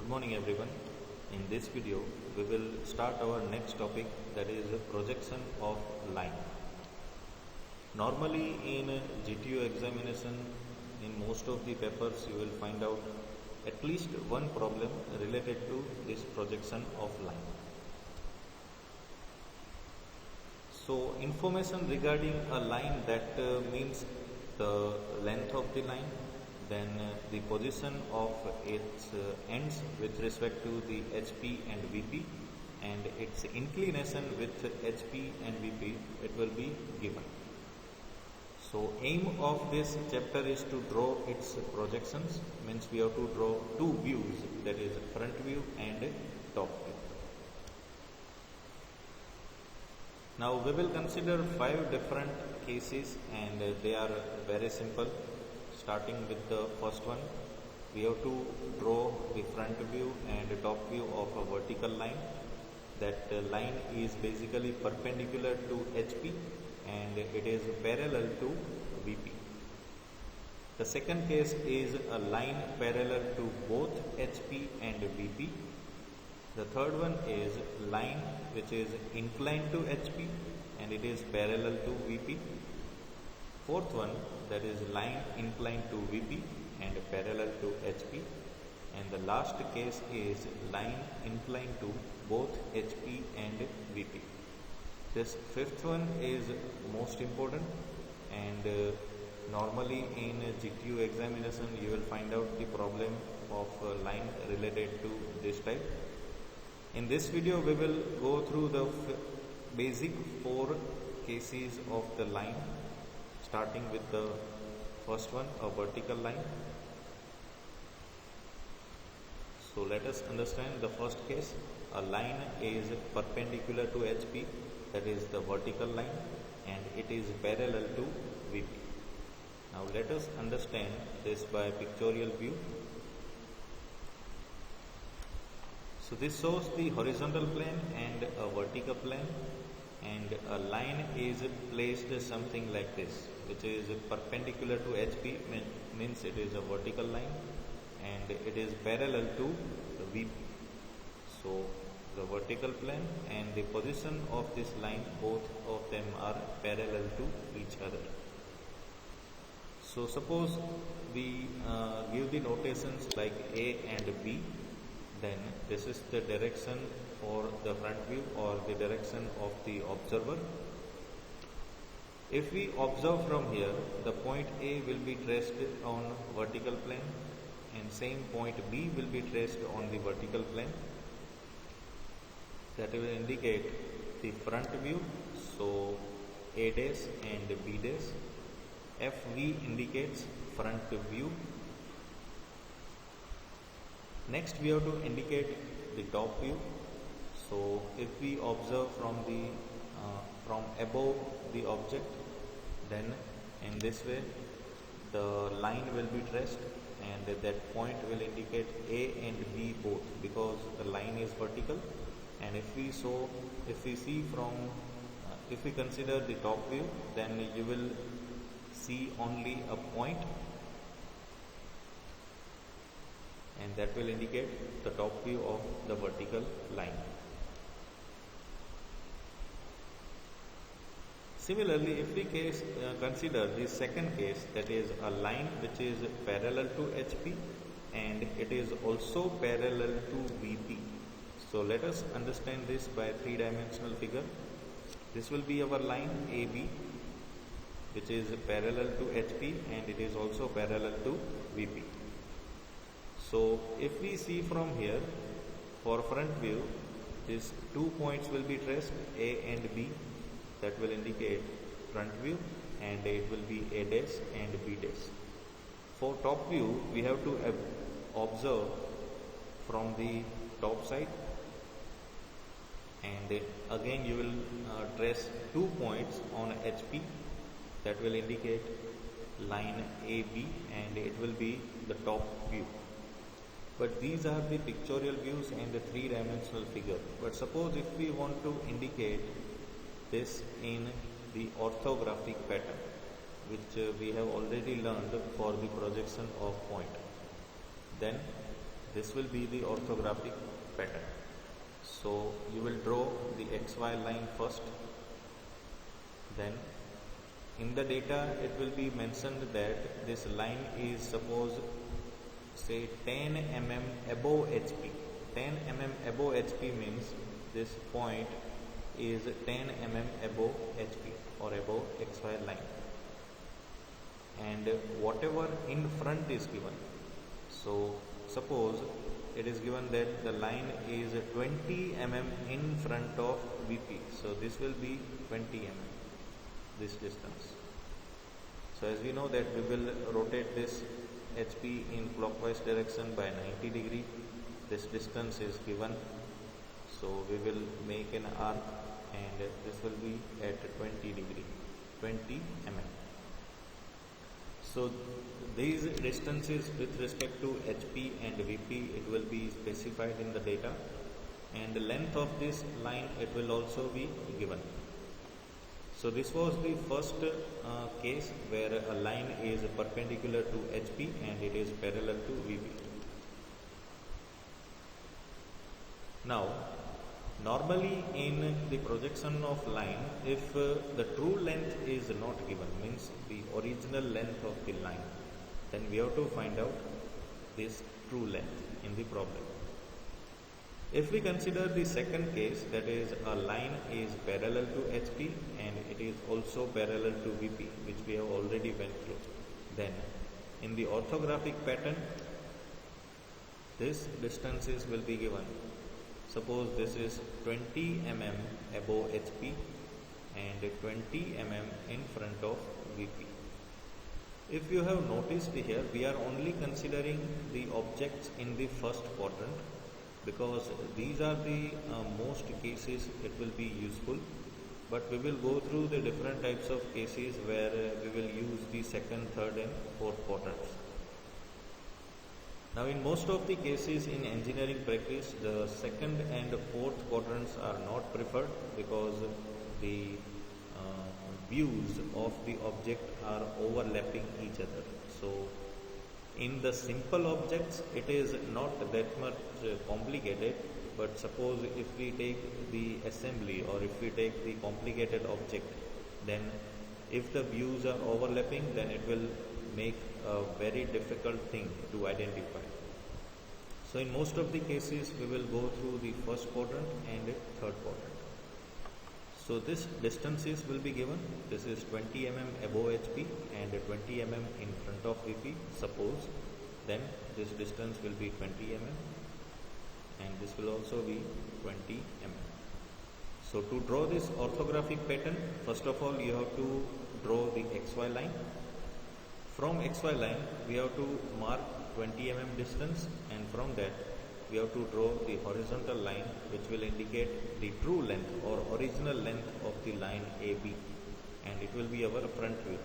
Good morning everyone. In this video we will start our next topic, that is projection of line. Normally in GTU examination, in most of the papers you will find out at least one problem related to this projection of line. So information regarding a line, that means the length of the line, then the position of its ends with respect to the HP and VP, and its inclination with HP and VP, it will be given. So aim of this chapter is to draw its projections, means we have to draw two views, that is front view and top view. Now we will consider 5 different cases, and they are very simple. Starting with the first one, we have to draw the front view and top view of a vertical line. That line is basically perpendicular to HP and it is parallel to VP. The second case is a line parallel to both HP and VP. The third one is line which is inclined to HP and it is parallel to VP. Fourth one, that is line inclined to VP and parallel to HP. And the last case is line inclined to both HP and VP. This fifth one is most important, and normally in GTU examination you will find out the problem of line related to this type. In this video we will go through the basic 4 cases of the line, starting with the first one, a vertical line. So let us understand the first case. A line is perpendicular to HP, that is the vertical line, and it is parallel to VP. Now let us understand this by pictorial view. So this shows the horizontal plane and a vertical plane, and a line is placed something like this, which is perpendicular to HP, means it is a vertical line, and it is parallel to the VP. So the vertical plane and the position of this line, both of them are parallel to each other. So suppose we give the notations like A and B, then this is the direction for the front view or the direction of the observer. If we observe from here, the point A will be traced on vertical plane and same point B will be traced on the vertical plane. That will indicate the front view, so A dash and B dash. FV indicates front view. Next we have to indicate the top view. So if we observe from above the object, then in this way the line will be traced and that point will indicate A and B both, because the line is vertical. And if we consider the top view, then you will see only a point, and that will indicate the top view of the vertical line. Similarly, if we consider the second case, that is a line which is parallel to HP and it is also parallel to VP. So let us understand this by 3-dimensional figure. This will be our line AB, which is parallel to HP and it is also parallel to VP. So if we see from here, for front view, these 2 points will be traced, A and B. That will indicate front view, and it will be A dash and B dash. For top view, we have to observe from the top side, and again you will trace 2 points on HP. That will indicate line AB and it will be the top view. But these are the pictorial views and the 3-dimensional figure. But suppose if we want to indicate this in the orthographic pattern, which we have already learned for the projection of point, then This will be the orthographic pattern. So you will draw the XY line first, then in the data it will be mentioned that this line is suppose say 10 mm above HP. 10 mm above HP means this point is 10 mm above HP or above XY line, and whatever in front is given. So suppose it is given that the line is 20 mm in front of VP, so this will be 20 mm, this distance. So as we know that we will rotate this HP in clockwise direction by 90 degree. This distance is given, so we will make an arc and this will be at 20 degree, 20 mm. So these distances with respect to HP and VP, it will be specified in the data, and the length of this line it will also be given. So this was the first case where a line is perpendicular to HP and it is parallel to VP. Now, normally in the projection of line, if the true length is not given, means the original length of the line, then we have to find out this true length in the problem. If we consider the second case, that is a line is parallel to HP and it is also parallel to VP, which we have already went through, then in the orthographic pattern, this distances will be given. Suppose this is 20 mm above HP and 20 mm in front of VP. If you have noticed here, we are only considering the objects in the first quadrant, because these are the most cases it will be useful, but we will go through the different types of cases where we will use the second, third and fourth quadrants. Now in most of the cases in engineering practice, the second and fourth quadrants are not preferred because the views of the object are overlapping each other. So in the simple objects, it is not that much complicated, but suppose if we take the assembly or if we take the complicated object, then if the views are overlapping, then it will make a very difficult thing to identify. So in most of the cases, we will go through the first quadrant and third quadrant. So this distances will be given. This is 20 mm above HP and 20 mm in front of VP. Suppose then this distance will be 20 mm and this will also be 20 mm. So to draw this orthographic pattern, first of all you have to draw the XY line. From XY line we have to mark 20 mm distance, and from that we have to draw the horizontal line which will indicate the true length or original length of the line AB, and it will be our front view.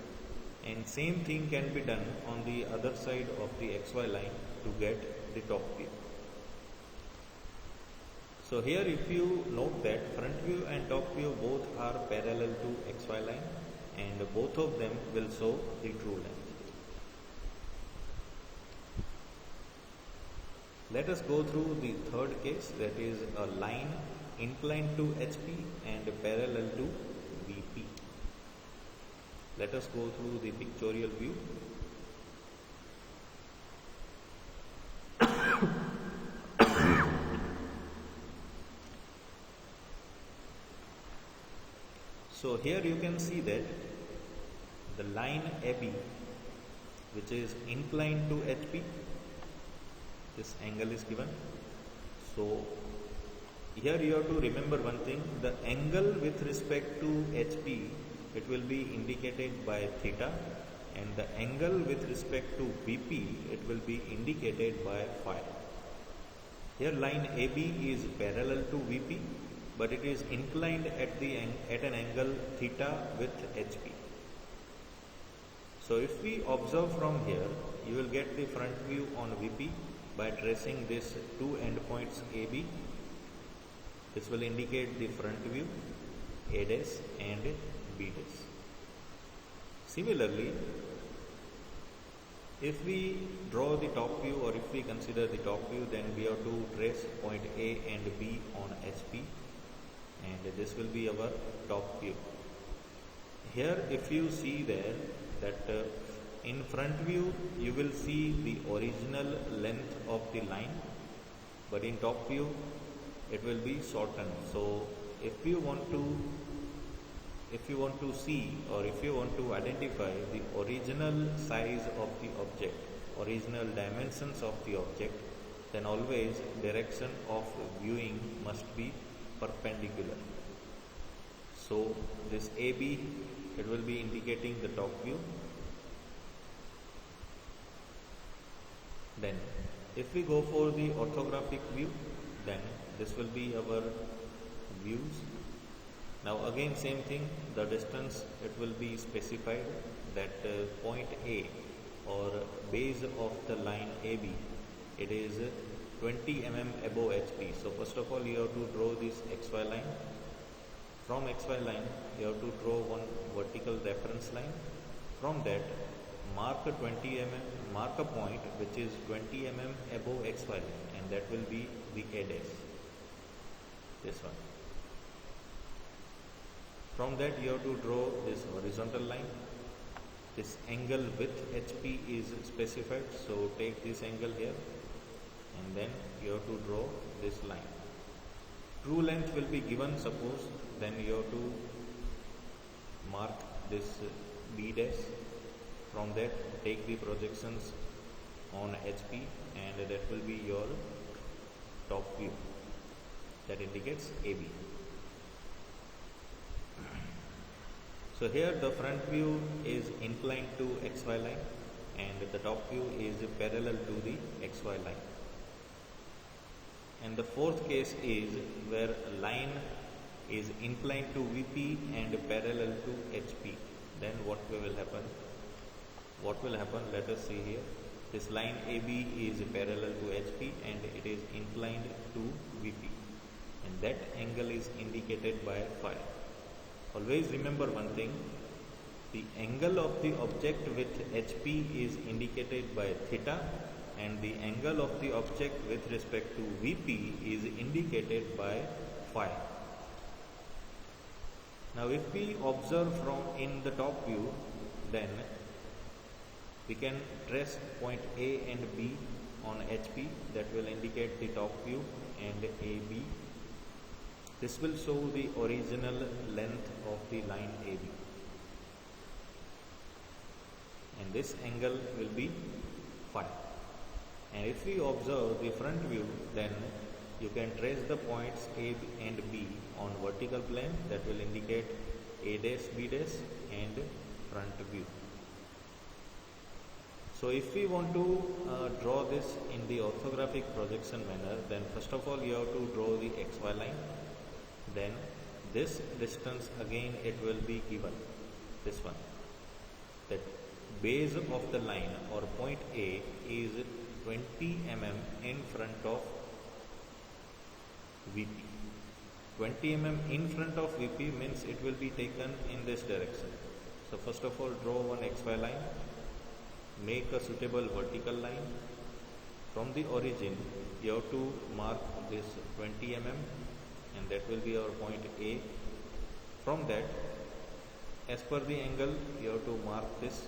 And same thing can be done on the other side of the XY line to get the top view. So here if you note that front view and top view both are parallel to XY line and both of them will show the true length. Let us go through the third case, that is a line inclined to HP and parallel to VP. Let us go through the pictorial view. So here you can see that the line AB, which is inclined to HP, this angle is given. So here you have to remember one thing, the angle with respect to HP, it will be indicated by theta, and the angle with respect to VP, it will be indicated by phi. Here line AB is parallel to VP, but it is inclined at an angle theta with HP. So if we observe from here, you will get the front view on VP by tracing this two endpoints AB. This will indicate the front view, A dash and B dash. Similarly, If we draw the top view, or if we consider the top view, then we have to trace point A and B on HP, and this will be our top view. Here if you see there that in front view you will see the original length of the line, but in top view it will be shortened. So if you want to see, or if you want to identify the original size of the object, original dimensions of the object, then always direction of viewing must be perpendicular. So this AB, it will be indicating the top view. Then if we go for the orthographic view, then this will be our views. Now again same thing, the distance it will be specified that point A or base of the line AB, it is 20 mm above HP. So first of all you have to draw this XY line. From XY line you have to draw one vertical reference line. From that mark a 20 mm, mark a point which is 20 mm above XY line, and that will be the A dash, this one. From that you have to draw this horizontal line. This angle with HP is specified, so take this angle here, and then you have to draw this line. True length will be given, suppose, then you have to mark this B dash. From that take the projections on HP, and that will be your top view, that indicates AB. So here the front view is inclined to XY line, and the top view is parallel to the XY line. And the fourth case is where a line is inclined to VP and parallel to HP. Then what will happen? Let us see here. This line AB is parallel to HP and it is inclined to VP, and that angle is indicated by phi. Always remember one thing, the angle of the object with HP is indicated by theta, and the angle of the object with respect to VP is indicated by phi. Now if we observe from in the top view, then we can trace point A and B on HP, that will indicate the top view, and AB. This will show the original length of the line AB, and this angle will be phi. And if we observe the front view, then you can trace the points A and B on vertical plane, that will indicate A dash, B dash, and front view. So if we want to draw this in the orthographic projection manner, then first of all you have to draw the XY line. Then this distance again it will be given, this one, that base of the line or point A is 20 mm in front of VP. 20 mm in front of VP means it will be taken in this direction. So first of all draw one XY line, make a suitable vertical line. From the origin you have to mark this 20 mm, and that will be our point A. From that, as per the angle, you have to mark this,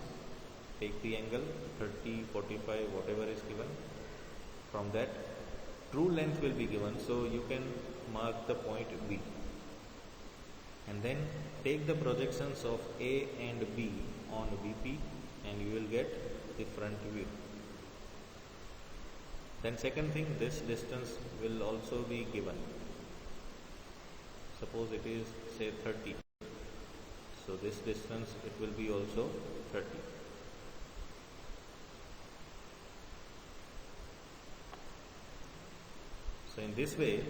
take the angle 30, 45, whatever is given. From that, true length will be given, so you can mark the point B. And then take the projections of A and B on VP, and you will get the front view. Then second thing, this distance will also be given. Suppose it is say 30, so this distance it will be also 30. So in this way,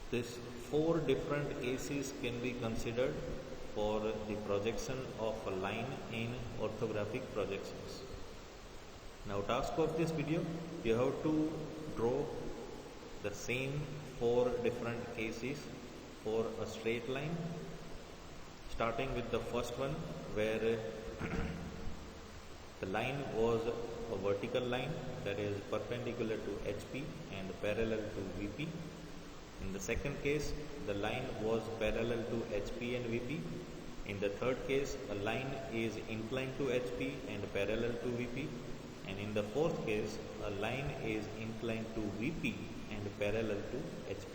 this 4 different ACs can be considered for the projection of a line in orthographic projections. Now task of this video, you have to draw the same 4 different cases for a straight line, starting with the first one where The line was a vertical line, that is perpendicular to HP and parallel to VP. In the second case, the line was parallel to HP and VP. In the third case, a line is inclined to HP and parallel to VP. And in the fourth case, a line is inclined to VP and parallel to HP.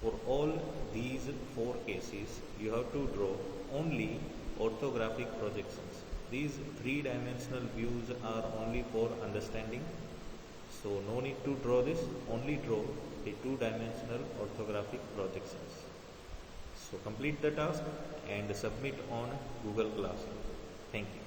For all these four cases, you have to draw only orthographic projections. These three-dimensional views are only for understanding. So no need to draw this, only draw the two-dimensional orthographic projections. So complete the task and submit on Google Classroom. Thank you.